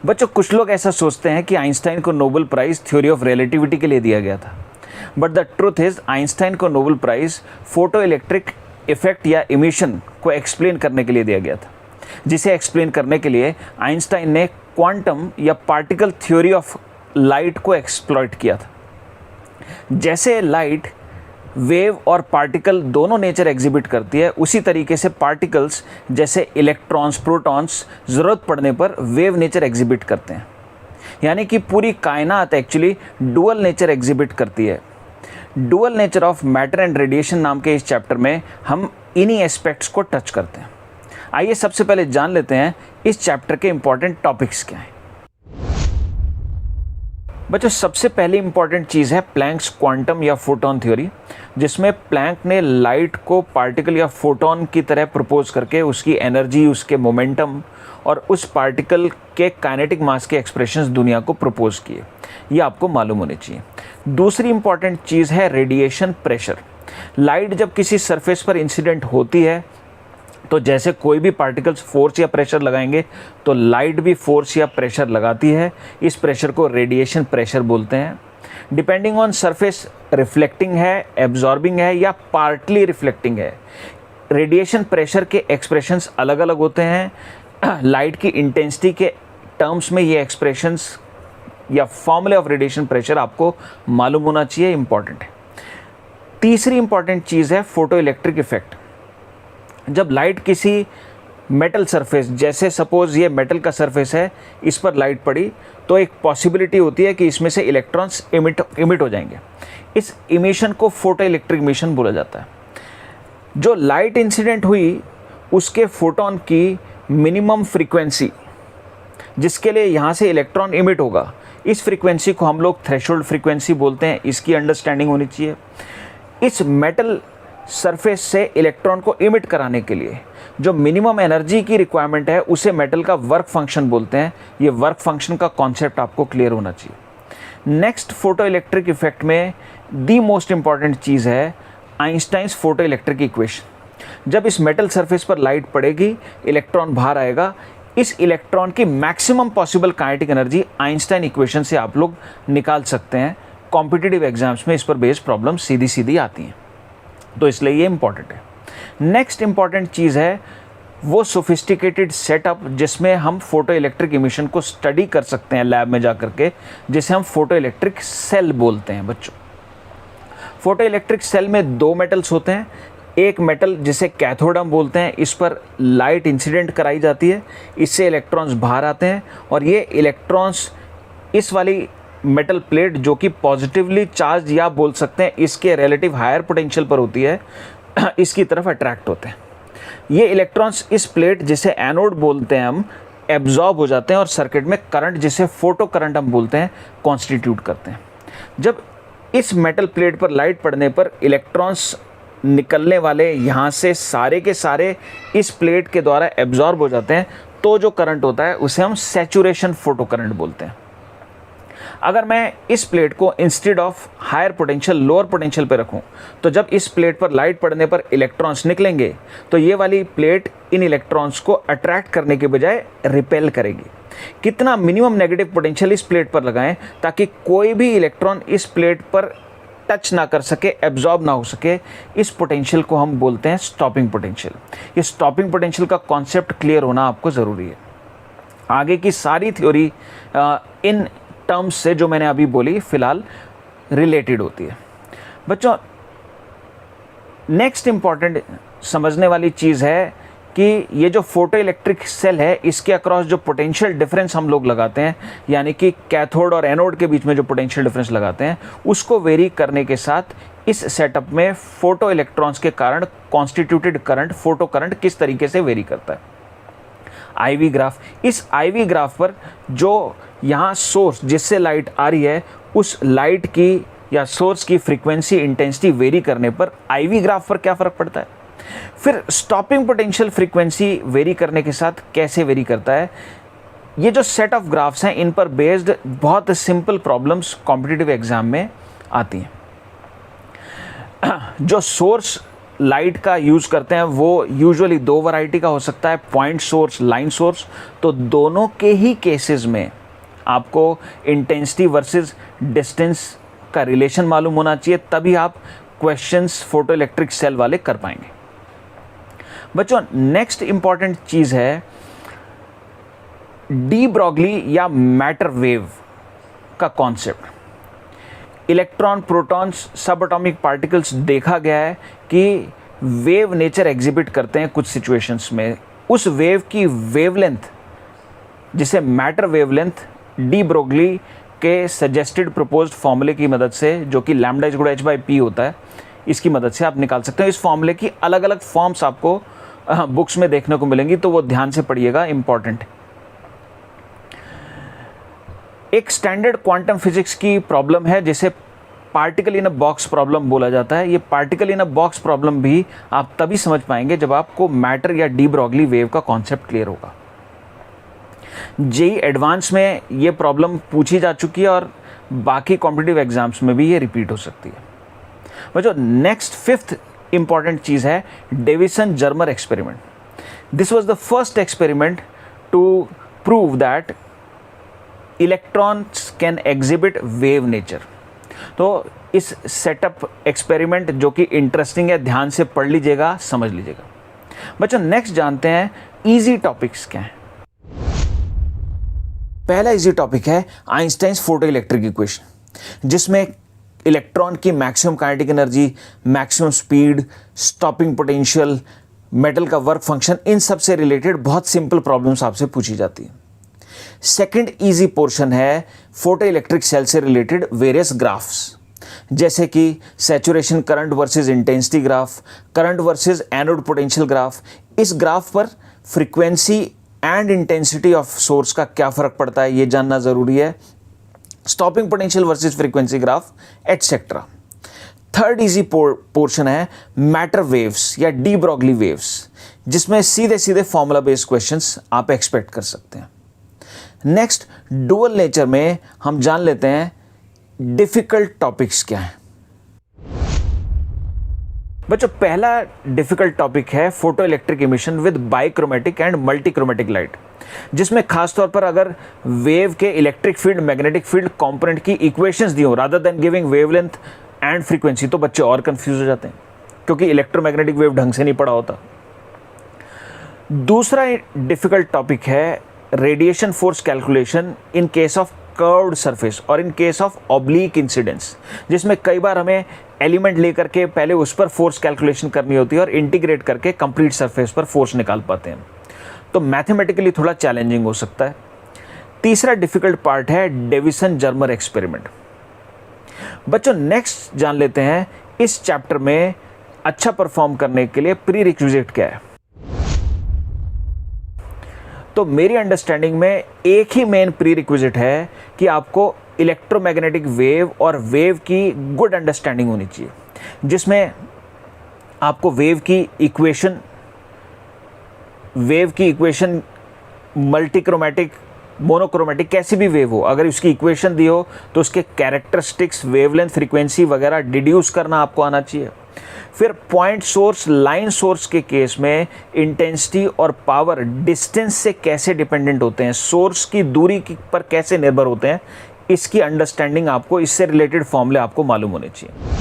बच्चों कुछ लोग ऐसा सोचते हैं कि आइंस्टाइन को Nobel prize theory of relativity के लिए दिया गया था, but the truth is Einstein को Nobel prize photo electric effect या इमिशन को एक्सप्लेन करने के लिए दिया गया था, जिसे एक्सप्लेन करने के लिए आइंस्टाइन ने क्वांटम या पार्टिकल थ्योरी ऑफ लाइट को एक्सप्लॉइट किया था। जैसे लाइट वेव और पार्टिकल दोनों नेचर एग्जिबिट करती है, उसी तरीके से पार्टिकल्स जैसे इलेक्ट्रॉन्स, प्रोटॉन्स ज़रूरत पड़ने पर वेव नेचर एग्जिबिट करते हैं। यानी कि पूरी कायनात एक्चुअली डुअल नेचर एग्जिबिट करती है। Dual nature of matter and radiation नाम के इस चैप्टर में हम इन्हीं एस्पेक्ट्स को टच करते हैं। आइए सबसे पहले जान लेते हैं इस चैप्टर के इंपॉर्टेंट टॉपिक्स क्या हैं। बच्चों सबसे पहली इंपॉर्टेंट चीज़ है प्लैंक्स क्वांटम या फोटोन थ्योरी, जिसमें प्लैंक ने लाइट को पार्टिकल या फोटोन की तरह प्रपोज करके उसकी एनर्जी, उसके मोमेंटम और उस पार्टिकल के काइनेटिक मास के एक्सप्रेशंस दुनिया को प्रपोज किए। ये आपको मालूम होने चाहिए। दूसरी इंपॉर्टेंट चीज़ है रेडिएशन प्रेशर। लाइट जब किसी सरफेस पर इंसिडेंट होती है तो जैसे कोई भी पार्टिकल्स फोर्स या प्रेशर लगाएंगे तो लाइट भी फोर्स या प्रेशर लगाती है। इस प्रेशर को रेडिएशन प्रेशर बोलते हैं। डिपेंडिंग ऑन सरफेस रिफ्लेक्टिंग है, एब्जॉर्बिंग है या पार्टली रिफ्लेक्टिंग है। रेडिएशन प्रेशर के एक्सप्रेशंस अलग अलग होते हैं। लाइट की इंटेंसिटी के टर्म्स में ये एक्सप्रेशंस या फॉर्मूले ऑफ रेडिएशन प्रेशर आपको मालूम होना चाहिए, इंपॉर्टेंट है। तीसरी इंपॉर्टेंट चीज़ है फोटो इलेक्ट्रिक इफेक्ट। जब लाइट किसी मेटल सरफेस, जैसे सपोज ये मेटल का सरफेस है, इस पर लाइट पड़ी तो एक पॉसिबिलिटी होती है कि इसमें से इलेक्ट्रॉन्स इमिट हो जाएंगे। इस इमिशन को फोटो इलेक्ट्रिक इमिशन बोला जाता है। जो लाइट इंसिडेंट हुई उसके फोटोन की मिनिमम फ्रीक्वेंसी जिसके लिए यहाँ से इलेक्ट्रॉन इमिट होगा, इस फ्रीक्वेंसी को हम लोग थ्रेशोल्ड फ्रीक्वेंसी बोलते हैं। इसकी अंडरस्टैंडिंग होनी चाहिए। इस मेटल सरफेस से इलेक्ट्रॉन को इमिट कराने के लिए जो मिनिमम एनर्जी की रिक्वायरमेंट है उसे मेटल का वर्क फंक्शन बोलते हैं। ये वर्क फंक्शन का कॉन्सेप्ट आपको क्लियर होना चाहिए। नेक्स्ट फोटो इलेक्ट्रिक इफेक्ट में दी मोस्ट इंपॉर्टेंट चीज़ है आइंस्टाइन्स फोटो इलेक्ट्रिक इक्वेशन। जब इस मेटल सरफेस पर लाइट पड़ेगी, इलेक्ट्रॉन बाहर आएगा। इस इलेक्ट्रॉन की maximum possible kinetic energy Einstein equation से आप लोग निकाल सकते हैं। कॉम्पिटिटिव एग्जाम्स में इस पर बेस्ड प्रॉब्लम सीधी सीधी आती हैं, तो इसलिए ये इंपॉर्टेंट है। नेक्स्ट इंपॉर्टेंट चीज़ है वो सोफिस्टिकेटेड सेटअप जिसमें हम फोटो इलेक्ट्रिक इमिशन को स्टडी कर सकते हैं लैब में जा करके, जिसे हम फोटो इलेक्ट्रिक सेल बोलते हैं। बच्चों फोटो इलेक्ट्रिक सेल में दो मेटल्स होते हैं। एक मेटल जिसे कैथोड हम बोलते हैं, इस पर लाइट इंसिडेंट कराई जाती है, इससे इलेक्ट्रॉन्स बाहर आते हैं और ये इलेक्ट्रॉन्स इस वाली मेटल प्लेट जो कि पॉजिटिवली चार्ज या बोल सकते हैं इसके रिलेटिव हायर पोटेंशियल पर होती है, इसकी तरफ अट्रैक्ट होते हैं। ये इलेक्ट्रॉन्स इस प्लेट जिसे एनोड बोलते हैं हम, एब्जॉर्ब हो जाते हैं और सर्किट में करंट जिसे फोटो करंट हम बोलते हैं कॉन्स्टिट्यूट करते हैं। जब इस मेटल प्लेट पर लाइट पड़ने पर इलेक्ट्रॉन्स निकलने वाले यहाँ से सारे के सारे इस प्लेट के द्वारा एब्जॉर्ब हो जाते हैं, तो जो करंट होता है उसे हम सैचुरेशन फोटो करंट बोलते हैं। अगर मैं इस प्लेट को instead of higher potential lower potential पे रखूं, तो जब इस प्लेट पर लाइट पड़ने पर इलेक्ट्रॉन्स निकलेंगे तो ये वाली प्लेट इन इलेक्ट्रॉन्स को अट्रैक्ट करने के बजाय रिपेल करेगी। कितना मिनिमम नेगेटिव पोटेंशियल इस प्लेट पर लगाएं ताकि कोई भी इलेक्ट्रॉन इस प्लेट पर टच ना कर सके, एब्जॉर्ब ना हो सके। इस पोटेंशियल को हम बोलते हैं स्टॉपिंग पोटेंशियल। ये स्टॉपिंग पोटेंशियल का कॉन्सेप्ट क्लियर होना आपको ज़रूरी है। आगे की सारी थ्योरी इन टर्म्स से जो मैंने अभी बोली फिलहाल रिलेटेड होती है। बच्चों नेक्स्ट इंपॉर्टेंट समझने वाली चीज़ है कि ये जो फोटो इलेक्ट्रिक सेल है इसके अक्रॉस जो पोटेंशियल डिफरेंस हम लोग लगाते हैं, यानी कि कैथोड और एनोड के बीच में जो पोटेंशियल डिफरेंस लगाते हैं, उसको वेरी करने के साथ इस सेटअप में फोटो इलेक्ट्रॉन्स के कारण कॉन्स्टिट्यूटेड करंट, फोटो करंट किस तरीके से वेरी करता है। IV ग्राफ, इस IV ग्राफ पर जो यहाँ सोर्स जिससे लाइट आ रही है उस लाइट की या सोर्स की फ्रीक्वेंसी इंटेंसिटी वेरी करने पर IV ग्राफ पर क्या फ़र्क पड़ता है। फिर स्टॉपिंग पोटेंशियल फ्रीक्वेंसी वेरी करने के साथ कैसे वेरी करता है। ये जो सेट ऑफ ग्राफ्स हैं इन पर बेस्ड बहुत सिंपल प्रॉब्लम्स कॉम्पिटिटिव एग्जाम में आती हैं। जो सोर्स लाइट का यूज़ करते हैं वो यूजुअली दो वैरायटी का हो सकता है, पॉइंट सोर्स, लाइन सोर्स। तो दोनों के ही केसेस में आपको इंटेंसिटी वर्सेस डिस्टेंस का रिलेशन मालूम होना चाहिए, तभी आप क्वेश्चंस फोटो इलेक्ट्रिक सेल वाले कर पाएंगे। बच्चों, नेक्स्ट इंपॉर्टेंट चीज़ है डी ब्रॉगली या मैटर वेव का कॉन्सेप्ट। इलेक्ट्रॉन, प्रोटॉन्स, सब एटॉमिक पार्टिकल्स देखा गया है कि वेव नेचर एग्जिबिट करते हैं कुछ सिचुएशंस में। उस वेव की वेवलेंथ, जिसे मैटर वेवलेंथ, डी ब्रॉगली के सजेस्टेड प्रपोज्ड फॉर्मूले की मदद से, जो कि lambda is equal to h/p होता है, इसकी मदद से आप निकाल सकते हैं। इस फॉर्मूले की अलग अलग फॉर्म्स आपको बुक्स में देखने को मिलेंगी, तो वो ध्यान से पढ़िएगा, इंपॉर्टेंट। एक स्टैंडर्ड क्वांटम फिजिक्स की प्रॉब्लम है जिसे particle in a box problem बोला जाता है। ये particle in a box problem भी आप तभी समझ पाएंगे जब आपको मैटर या डी ब्रॉगली वेव का कॉन्सेप्ट क्लियर होगा। जेई एडवांस में ये प्रॉब्लम पूछी जा चुकी है और बाकी कॉम्पिटिटिव एग्जाम्स में भी ये रिपीट हो सकती है। बच्चों, नेक्स्ट फिफ्थ इंपॉर्टेंट चीज़ है Davisson Germer experiment. This was the first experiment to prove that electrons can exhibit wave nature. तो इस सेटअप एक्सपेरिमेंट जो कि इंटरेस्टिंग है, ध्यान से पढ़ लीजिएगा, समझ लीजिएगा। बच्चों, नेक्स्ट जानते हैं इजी टॉपिक्स क्या हैं। पहला इजी टॉपिक है आइंस्टाइन्स फोटो इलेक्ट्रिक इक्वेशन, जिसमें इलेक्ट्रॉन की maximum kinetic energy, maximum speed, stopping potential, metal का वर्क फंक्शन, इन सब से रिलेटेड बहुत सिंपल प्रॉब्लम्स आपसे पूछी जाती है। सेकंड इजी पोर्शन है फोटो इलेक्ट्रिक सेल से रिलेटेड वेरियस ग्राफ्स, जैसे कि saturation current versus intensity graph, current versus anode potential graph. इस ग्राफ पर frequency and intensity of source का क्या फर्क पड़ता है, ये जानना जरूरी है। Stopping potential versus frequency graph, etcetera. Third easy portion है मैटर वेव्स या डी ब्रॉगली वेव्स, जिसमें सीधे सीधे फॉर्मूला बेस्ड क्वेश्चंस आप एक्सपेक्ट कर सकते हैं। नेक्स्ट, डुअल नेचर में हम जान लेते हैं डिफिकल्ट टॉपिक्स क्या हैं। बच्चों, पहला डिफिकल्ट टॉपिक है photo electric emission with bichromatic and multichromatic light, जिसमें खासतौर पर अगर वेव के electric field, magnetic field component की इक्वेशंस दी हो rather than giving wavelength and frequency, तो बच्चे और कंफ्यूज हो जाते हैं क्योंकि इलेक्ट्रोमैग्नेटिक वेव ढंग से नहीं पढ़ा होता। दूसरा डिफिकल्ट टॉपिक है radiation force calculation in case of curved surface और in case of oblique incidence, जिसमें कई बार हमें एलिमेंट लेकर के पहले उस पर फोर्स कैलकुलेशन करनी होती है और इंटीग्रेट करके कंप्लीट सरफेस पर फोर्स निकाल पाते हैं, तो मैथमेटिकली थोड़ा चैलेंजिंग हो सकता है। तीसरा डिफिकल्ट पार्ट है डेविसन जर्मर एक्सपेरिमेंट। बच्चों, नेक्स्ट जान लेते हैं इस चैप्टर में अच्छा परफॉर्म करने के लिए प्री रिक्विजिट क्या है। तो मेरी अंडरस्टैंडिंग में एक ही मेन प्री रिक्विजिट है कि आपको इलेक्ट्रोमैग्नेटिक वेव और वेव की गुड अंडरस्टैंडिंग होनी चाहिए, जिसमें आपको वेव की इक्वेशन मल्टीक्रोमैटिक, मोनोक्रोमैटिक, कैसी भी वेव हो, अगर उसकी इक्वेशन दी हो तो उसके कैरेक्टरिस्टिक्स, वेवलेंथ, फ्रीक्वेंसी वगैरह डिड्यूस करना आपको आना चाहिए। फिर पॉइंट सोर्स, लाइन सोर्स के केस में इंटेंसिटी और पावर डिस्टेंस से कैसे डिपेंडेंट होते हैं, सोर्स की दूरी पर कैसे निर्भर होते हैं, इसकी अंडरस्टैंडिंग आपको, इससे रिलेटेड फॉर्मूले आपको मालूम होने चाहिए।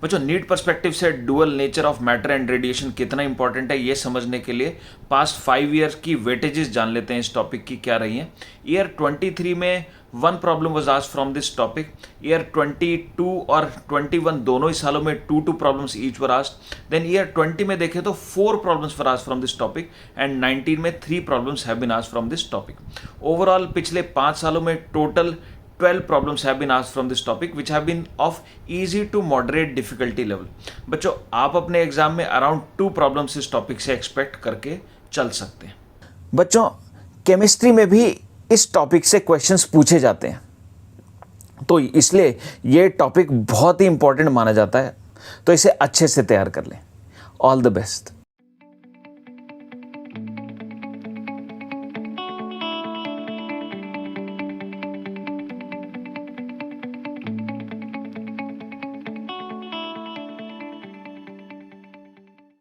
बच्चों, नीट पर्सपेक्टिव से dual nature of matter and radiation कितना इंपॉर्टेंट है ये समझने के लिए पास्ट 5 ईयर की वेटेजेस जान लेते हैं इस टॉपिक की क्या रही हैं। ईयर 23 में 1 problem was asked from this topic. Year 22 और 21 दोनों ही सालों में 2 problems each were asked. Then year 20 में देखें तो 4 problems were asked from this topic and 19 में 3 problems have been asked from this topic. Overall पिछले 5 सालों में total 12 problems have been asked from this topic which have been of easy to moderate difficulty level. बच्चों, आप अपने exam में around 2 problems इस topic से एक्सपेक्ट करके चल सकते हैं। बच्चों, केमिस्ट्री में भी इस टॉपिक से क्वेश्चंस पूछे जाते हैं, तो इसलिए ये टॉपिक बहुत ही इंपॉर्टेंट माना जाता है, तो इसे अच्छे से तैयार कर लें। All the best.